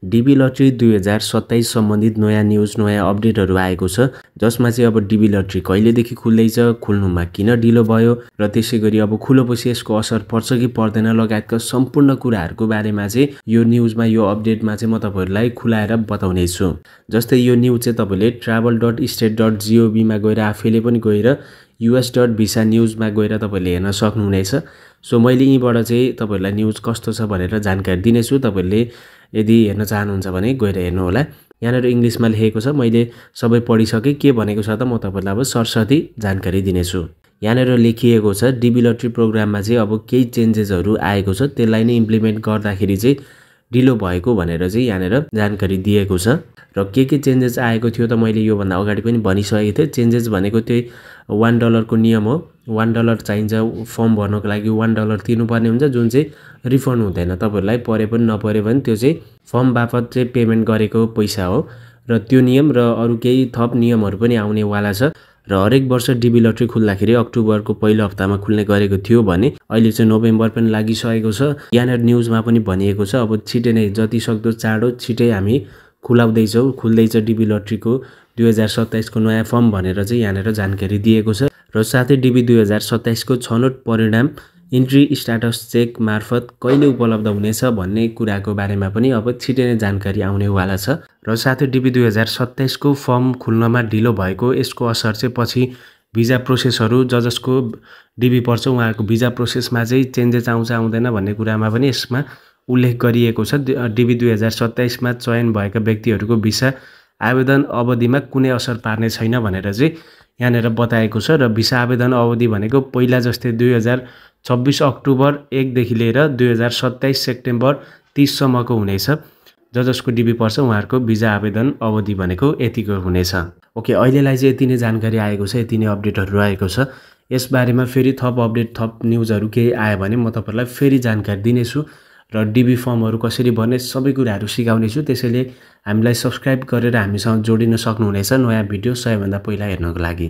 DB lottery 2027 सम्बन्धित नयाँ news नयाँ अपडेटहरू आएको छ, जसमा चाहिँ अब डिबी लटरी कहिलेदेखि खुल्दैछ, खुल्नुमा किन ढिलो भयो र त्यसै गरी अब खुलेपछि यसको असर पर्छ कि पर्दैन लगायतका सम्पूर्ण कुराहरूको बारेमा चाहिँ यो न्युजमा यो अपडेटमा चाहिँ म तपाईहरुलाई खुलाएर बताउने छु। जस्तै यो न्युज चाहिँ तपाईले travel.state.gov मा गएर आफैले पनि गएर us.visa न्युजमा गएर तपाईले हेर्न सक्नुहुनेछ। सो मैले यहीबाट चाहिँ तपाईहरुलाई न्युज कस्तो छ भनेर जानकारी दिनेछु। तपाईहरुले यदि हेर्न चाहनुहुन्छ भने गएर हेर्नु होला। यहाँनिर इंग्लिशमा लेखेको छ, मैले सबै पढिसके के भनेको छ त म तपाईहरुलाई अब सरसती जानकारी दिनेछु। यहाँनिर लेखिएको छ डिबी लटरी प्रोग्राममा चाहिँ अब केही चेन्जेसहरु आएको छ, त्यसलाई नै इम्प्लिमेन्ट गर्दाखेरि चाहिँ ढिलो भएको भनेर चाहिँ यहाँनिर जानकारी दिएको छ। र के चेन्जेस आएको थियो त मैले यो भन्दा अगाडि पनि भनिसकेको थिएँ। चेन्जेस भनेको त्यही $1 को नियम हो। $1 चाहिन्छ फर्म भर्नको लागि, $1 तिर्नुपर्ने हुन्छ, जुन चाहिँ रिफन्ड हुँदैन। तपाईहरुलाई परे पनि नपरे पनि त्यो चाहिँ फर्म बापत चाहिँ पेमेन्ट गरेको पैसा हो। र त्यो नियम र अरु केही थप नियमहरु पनि आउने वाला छ। र हरेक वर्ष डिबी लटरी खुल्दाखेरि अक्टोबरको पहिलो हप्तामा खुल्ने गरेको थियो भने अहिले चाहिँ नोभेम्बर पनि लागिसकेको छ। यहाँनिर न्युजमा पनि भनिएको छ अब छिटै नै जति सक्दो चाँडो छिटै हामी खुलाउँदैछौँ, खुल्दैछ डिबी लटरीको 2027 को नयाँ फर्म भनेर चाहिँ यहाँनिर जानकारी दिएको छ। र साथै डिबी 2027 को छनौट परिणाम इन्ट्री स्ट्याटस चेक मार्फत कहिले उपलब्ध हुनेछ भन्ने कुराको बारेमा पनि अब छिटै नै जानकारी आउने वाला छ। र साथै डिबी 2027 को फर्म खुल्नमा ढिलो भएको यसको असर चाहिँ पछि भिजा प्रोसेसहरु जसको डिबी पर्छ उहाँहरुको भिजा प्रोसेसमा चाहिँ चेन्जेस आउँछ आउँदैन भन्ने कुरामा पनि यसमा उल्लेख गरिएको छ। डिबी 2027 मा चयन भएका व्यक्तिहरुको भिसा आवेदन अवधिमा कुनै असर पार्ने छैन भनेर चाहिँ यहाँनिर बताएको छ। र भिसा आवेदन अवधि भनेको पहिला जस्तै 2026 अक्टोबर 1 देखि लिएर 2027 सेप्टेम्बर 30 सम्मको हुनेछ। जसको डिबी पर्छ उहाँहरुको भिजा आवेदन अवधि भनेको यतिको हुनेछ। ओके, अहिलेलाई चाहिँ यति नै जानकारी आएको छ, यति नै अपडेटहरु रहेको छ। यस बारेमा फेरि थप अपडेट थप न्युजहरु केही आयो भने म तपाईहरुलाई फेरि जानकारी दिनेछु। र डिबी फर्महरु कसरी भर्ने सबै कुराहरु सिकाउने छु। त्यसैले हामीलाई सब्स्क्राइब गरेर हामीसँग जोडिन सक्नुहुनेछ नयाँ भिडियो सबैभन्दा पहिला हेर्नको लागि।